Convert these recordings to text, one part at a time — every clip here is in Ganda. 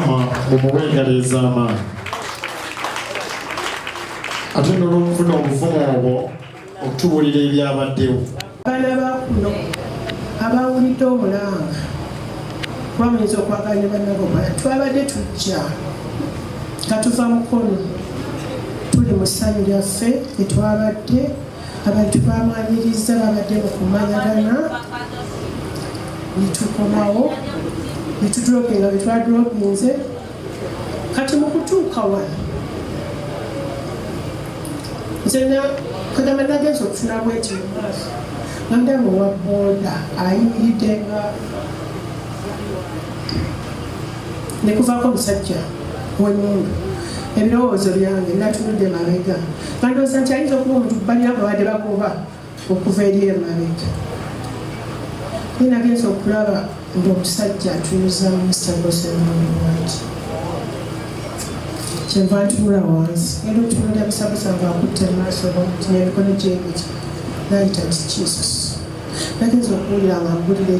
Mukama mumuwe engalo ez'amaanyi. Ate n'olwokufuna obuvumu obwo okutubuulira ebyabaddewo. Abaana ba kuno abawulidde obulanga bamuyinza okwagala ne bannabo twabadde tujja nga tuva mukono tuli mu ssanyu lyaffe etwabadde abantu bamwanyiriza babadde mu kumanyagana netukomawo netudropinga betwadropinze kati mu kutuuka wano nze kagamba nagenza okufuna bweti mu maaso ngamdamu wa booda ayimiridde nga nekuvaako omusajja w'emmundu ebirowoozo byange natunudde mabega bandooza nti ayinza okuba omuntu balina babadde bagoba okuva eri emabega naye nagenza okulaba ng'omusajja atuuza mr kyenva ntunula wansi era otunulya busabusa ngaakutte mumaaso nti nemikono gyebiri nayita nti jesus nagenza okuwulira nga mpulira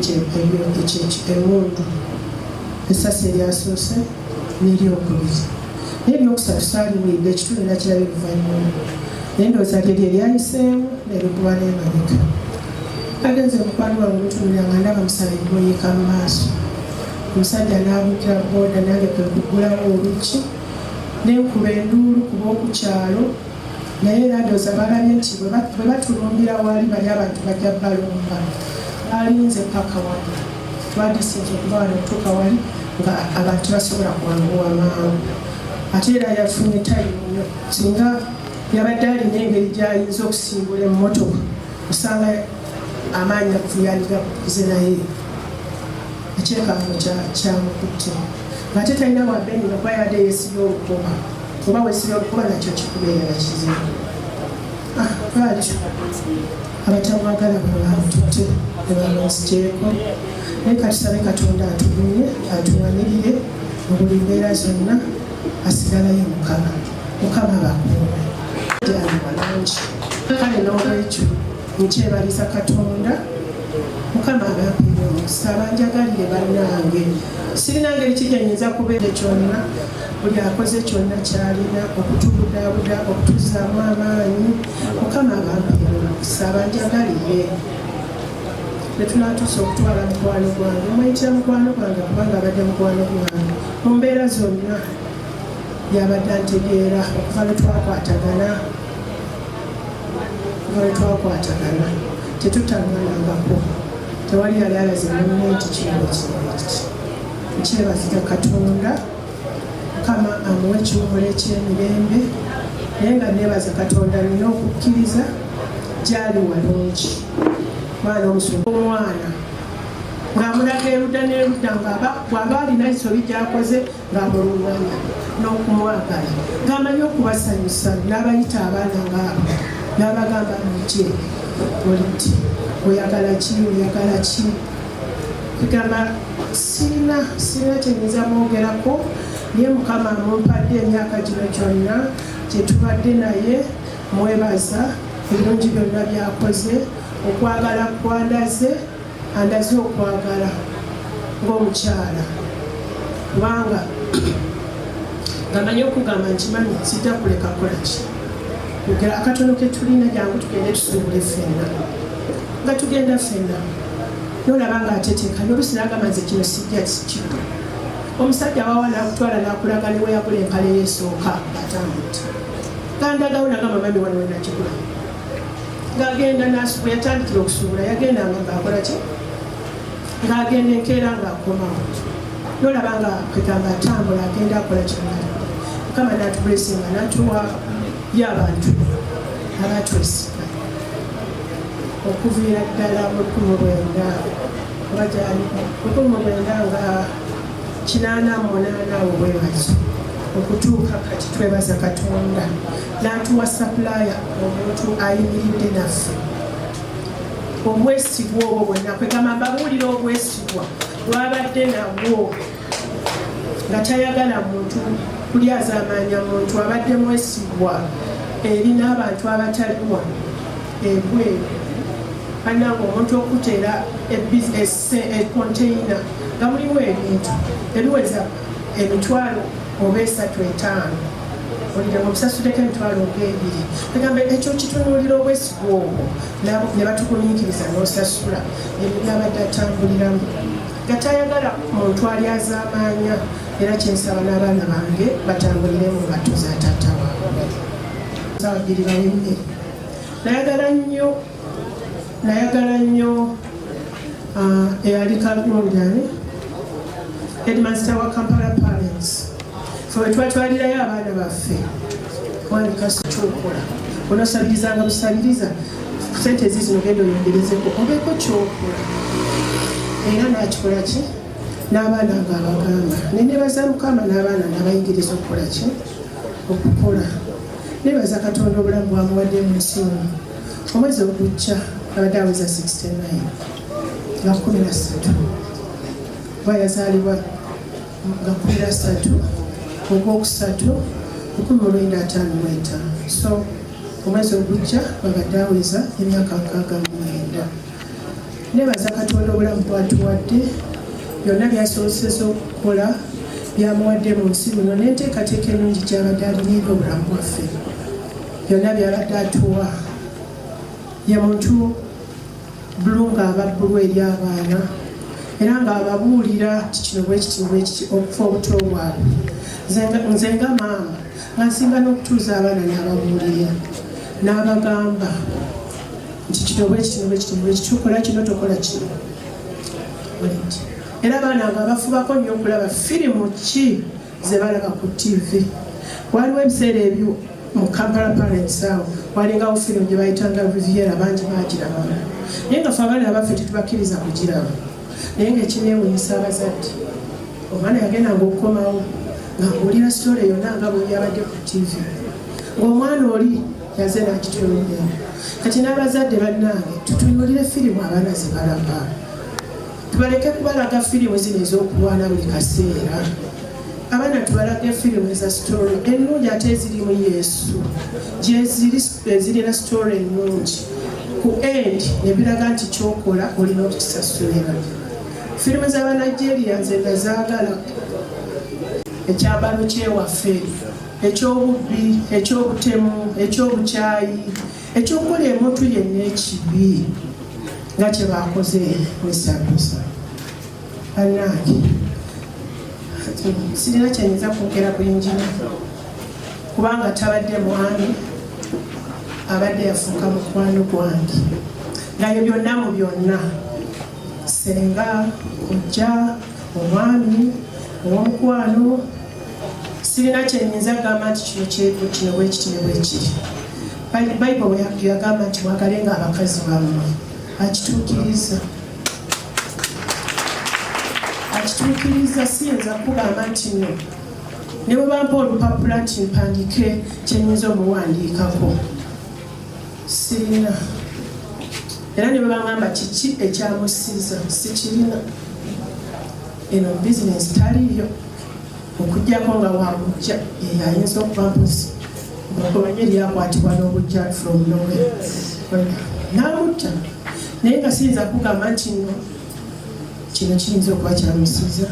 emmundu essasi eryasoose n'eryokubiri naye eryokusatu saaliwulidde ekitundu nakiraba oluvannyuma naye ndowooza lye lyayiseemu neriguba n'emabega agenze mukwano wange lutunulira nga ndaba musala gwoyika mu maaso omusajja n'abukira booda nange kwe kugulawo oluggi nenkuba enduulu kuba okukyalo naye era ndowooza balabye nti bwe batulumbira wali bali abantu bajja balumba alinze paka wano twadisinza okuba wano okutuuka wali nga abantu basobola kwanguwa mangu ate era yafunye tayimu nnyo singa yabadde alina engeri gy'ayinza okusimbula emmotoka osanga amaanyi aguyaliga kuze naye ekyekamo kyamukutte ng'ate talina bwabenino kuba yabadde yeesibye olukoba oba weesibye olukoba nakyo kikubeera kizibu lwakyo abatamwagala bwebantutte nebamuzigyeko naye katusabe katonda atugumye atuwanirire mu buli mbeera zonna asigalayo mukama bakuume ali balungi kale n'olwekyo nkyebaliza katonda mukama abampire omukisa abanjagalire bannange sirina ngeri kigenyinza kubeera kyonna buli akoze kyonna kyalina okutubudaabuda okutuzaamu amaanyi mukama abampire omukisa abanjagalire netunatuusa okutwala mukwano gwange mwayitira mukwano gwange kubanga abadde mukwano gwange mu mbeera zonna yabadde antegeera okuva lwetwakwatagana tetutaŋŋanangako tewali yali alaze munne nti kintu kinti nkyebazika katonda mukama amuwa ekiwumula ekyemirembe naye nga neebaza katonda nina okukkiriza gyali walungi mwana omusumba omwana ng'amulaga erudda n'erudda bw'aba alina ensobi gy'akoze ng'amulunganya n'okumwagala ng'amanyi okubasanyusa n'abayita abaana ng'abo n'abagamba nti oliti oyagala ki kugamba sirina kyenyinza mwogerako naye mukama mumpadde emyaka gino gyonna gyetubadde naye mwebaza ebirungi byonna byakoze okwagala kwandaze andaze okwagala ng'omukyala kubanga ngamanyi okugamba nti mami sijja kuleka kolaki kugera akatono ke tulina jangu tugende tusuubule ffenna nga tugenda ffenna nolaba nga ateteeka n'olusi n'agamba nze kino sijja kikiddu omusajja wawala akutwala n'akulaga ne we yagula empale yeesooka atambuta gandagawo nagamba mami wano wenakigula ng'agenda n'asuubula yatandikira okusuubula yagendanga ng'akola ki ng'agenda enkeera ng'akomawo nolaba nga kwegamba atambula agenda akola kyonna mukama n'atubulesinga n'atuwa y'abantu abatwesiga okuviira ddala mu 19 nga 88 awo bwebazo okutuuka kati twebaza katonda n'atuwa sapulaya omuntu ayimiridde naffe obwesigwa obwo bwonna kwegamba mbabuulira obwesigwa lwabadde nabwo nga tayagala muntu kulyazaamaanya muntu abadde mwesigwa eri n'abantu abataliwa ebweru ananga omuntu okuteera ekonteina nga mulimu ebintu ebiweza emitwalo oba 3-5 olire obusasuleko emitwalo ng'ebiri egamba ekyo kitunuulira obwesigu obwo ne batugumiikiriza n'osasula ebyo byabadde atambuliramu nga tayagala muntu alyazaamaanya era kyensaba n'abaana bange batambulire mu ngatto za taata waabwe ababiri bawemmere nayagala nnyo eyali kalunjani headmaster wa Kampala Parents fe twatwalirayo abaana baffe wandika kyokola onosalirizanga busaliriza sente zizino genda oyongerezeko obeeko kyokola era nakikola ki n'abaana nga abagamba nenebaza Mukama n'abaana n'abayigiriza okukola ki okukola nebaza Katonda obulamu bwamuwadde mu nsi omwezi ogujja abadde aweza 69 nga 13 bwayazaalibwa nga 13 ogwokusatu 1955 so omwezi ogujja babadde aweza emyaka 69 nebaza Katonda obulamu bwatuwadde byonna byasobozesa okukola byamuwadde mu nsi muno n'enteekateeka ennungi gy'abadde alinaera obulamu bwaffe byonna byabadde atuwa ye muntu bulu ng'ababbulu eri abaana era ng'ababuulira kino bwekiti okufa obuto bwabwe nze nga maama nga nsinga n'okutuuza abaana n'ababuulira n'abagamba nti kino bwekiti tukola kino tokola kino era abaana nga bafubako nnyo okulaba firimu ki ze balaba ku TV waliwo ebiseera ebyo mu Kampala Parents awo walingawo firimu gye bayitanga Riviera bangi bagiraba naye nga fe abaana baffe tetubakkiriza kugiraba naye ngaekineewunyisa abazadde omwana yagendanga okukomawo ng'abuulira sitole yonna nga bwe yabadde ku TV ng'omwana oli yaze n'akitunuulira kati n'abazadde bannange tutunuulire firimu abaana ze balaba tubaleke kubalaga firimu zino ez'okulwana buli kaseera abaana tubalage firimu eza sitole ennungi ate ezirimu Yesu gyezirina sitole ennungi ku end nebiraga nti kyokola olina okukisasulira firimu z'Abanigeria nze nazaagala ekyambalo kyewaffe ekyobubbi ekyobutemu ekyobukyayi ekyokukola emuntu yenna ekibi nga kye bakoze musabusa bannange sirina kyenyinza kwogera ku yinjini kubanga tabadde mwami abadde yafuuka mukwano gwange ngayo byonna mu byonna senga kojja omwami ow'omukwano sirina kyenyinza kugamba nti kino bwekiri bayibuli yagamba nti mwagalenga abakazi bammwe akituukiriza siyinza kugamba nti no ne bwe bampa olupapula nti mpandike kyenyinza omuwandiikako sirina era ne bwe bagamba kiki ekyamusiza sikirina eno bizinesi taliyo okujjako nga wabujja ayinza okuba mpozi okumanya eryakwatibwa n'obujja from nowhere n'amutta naye nga siyinza kugamba nti no kino kiyinza okuba kyamusiza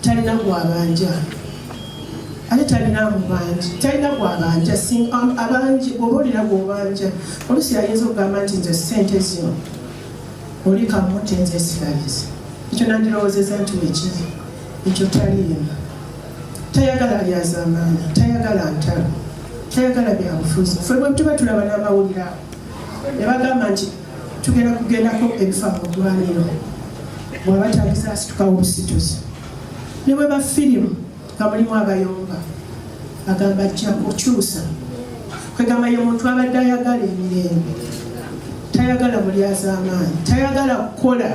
talina gwabanja ate talina gwabanja abangi oba olina gwobanja olusi ayinza okugamba nti nze sente zino oli kamutte nze esiralize ekyo nandirowoozeza nti wekiri ekyo taliina tayagala alyazaamaanya tayagala ntalo tayagala byabufuzi ffe bwe tuba tulaba n'amawulire awo ne bagamba nti tugenda kugendako ebifa mu ddwaniro bwaba tagisa asitukawo obusituzi ne bwe bafirimu nga mulimu abayomba agamba ajja kukyusa kwegamba ye muntu abadde ayagala emirembe tayagala mulyazaamaanyi tayagala kukola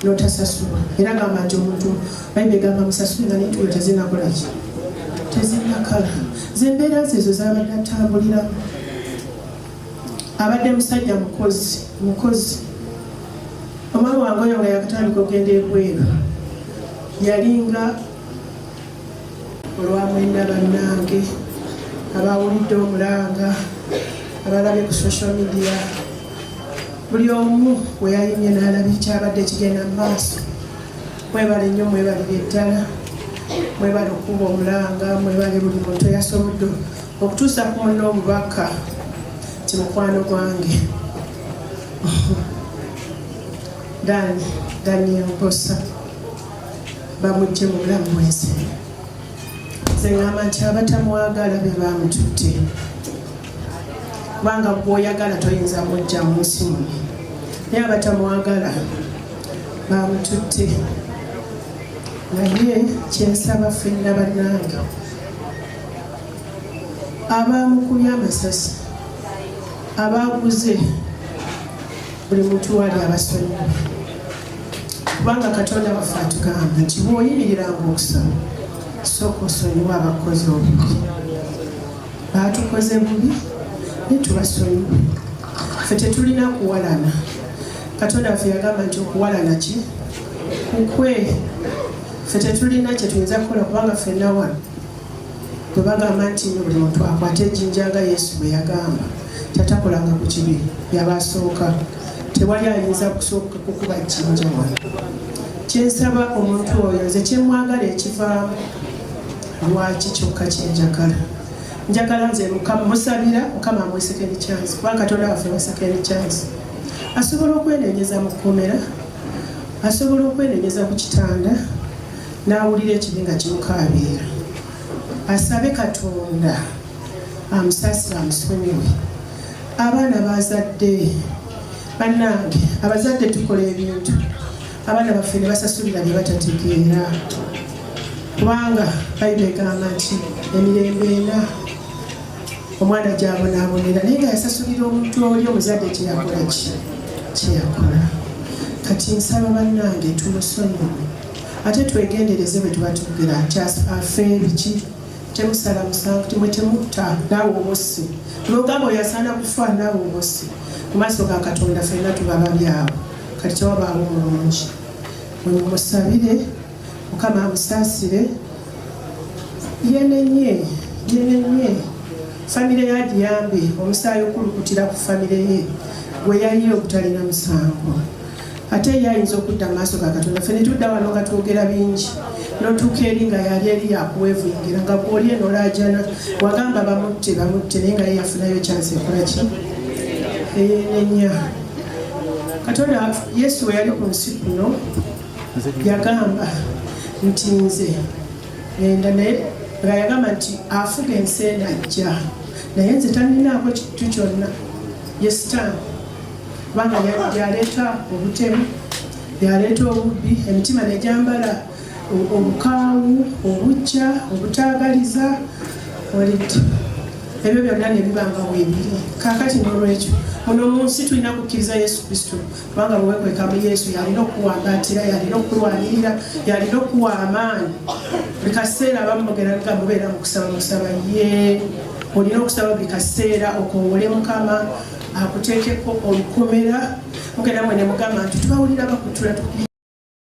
n'otasasulwa era gamba nti omuntu bayibuli egamba musasule nga n'entulo tezinakola ki tezinakala zembeera zezo zabadde atambuliramu abadde musajja mukozi omwana wange oyo nga yakatandika okugenda ebweru yalinga olwamwenda bannange abawulidde omulanga abalabye ku social media buli omu weyayimye n'alabye kyabadde kigenda mu maaso mwebale nnyo mwebalire ddala mwebale okuba omulanga, mwebale buli muntu eyasobodde okutuusa ku munno omubaka ti mukwano gwange Daniel Mposa bamujje mu bulamu bwensi. Nze ngamba nti abatamwagala be bamututte, kubanga bw'oyagala toyinza mujja mu nsi muno, naye abatamwagala bamututte. Naye kyensaba ffenna bannange abamukubye amasasi, abaguze, buli muntu wali abasonyiwe, kubanga Katonda waffe atugamba nti bw'oyimiriranga okusaba sooka osonyiwe abakozi obubi. Baatukoze bubi ne tubasonyiwe. Ffe tetulina kuwalana. Katonda waffe yagamba nti okuwalana ki? Kukwe. Ffe tetulina kye tuyinza kukola, kubanga ffenna wano bwe bagamba nti buli muntu akwate ejjinja nga Yesu bwe yagamba, tatakolanga ku kibi, yabasooka. Tewali ayinza kusooka kukuba jjinja wano. Kyensaba omuntu oyo, nze kyemwagala ekivaamu, lwaki kyokka kyenjagala. Njagala nze musabira Mukama amuwe second chance, kubanga Katonda waffe wa second chance. Asobola okwenenyeza mu kkomera, asobola okwenenyeza ku kitanda, n'awulira ekibi nga kimukaabira. Asabe Katonda amusaasire, amusonyiwe. Abaana bazadde, bannange, abazadde tukola ebintu abaana baffe ne basasulira bye batategeera, kubanga Bayibuli egamba nti emirembe ena omwana gy'abonaabonera, naye nga yasasulira omuntu oli omuzadde kyeyakola kyeyakola. Kati nsaba bannange tumusonyiwe, ate twegendereze bwe tuba tugera nti afe biki, temusala musango, timwe temutta, naawe obosse. Lwogamba oyo asaana kufa, naawe obosse. Mu maaso ga Katonda ffenna tuba babyawo, kati tewabaawo mulungi. Mumusabire Mukama amusaasire, yenenye famire ya Giyambe, omusaayi okulukutira ku famire ye gwe yali obutalina musango. Ate ye ayinza okudda mu maaso ga Katonda. Ffe ne tudda wano nga twogera bingi, n'otuuka eri nga yali eri yakuwevuingira, nga gw'oli eno olaajana wagamba bamutte naye nga ye yafunayo chance ekola ki? Eyenenya. Katonda Yesu we yali ku nsi kuno yagamba nti nze ngenda naye, nga yagamba nti afuga ensi enajja, naye nze talinaako kitu kyonna. Ye Sitaani, kubanga yaleeta obutemu, yaleeta obubbi, emitima ne gyambala obukaawu, obujja, obutaagaliza, olidde ebyo byonna ne bibanga weebiri. Kaakati n'olwekyo muno mu nsi tulina kukkiriza Yesu Kristo, kubanga bwe weekweka mu Yesu yalina okuwambaatira, yalina okulwanirira, yalina okuwa amaanyi. Buli kaseera abamu mugenda nga mubeera mu kusaba musaba ye, olina okusaba buli kaseera okowole Mukama akuteekeko olukomera. Mugenda mwene mugamba nti tubawulira bakutula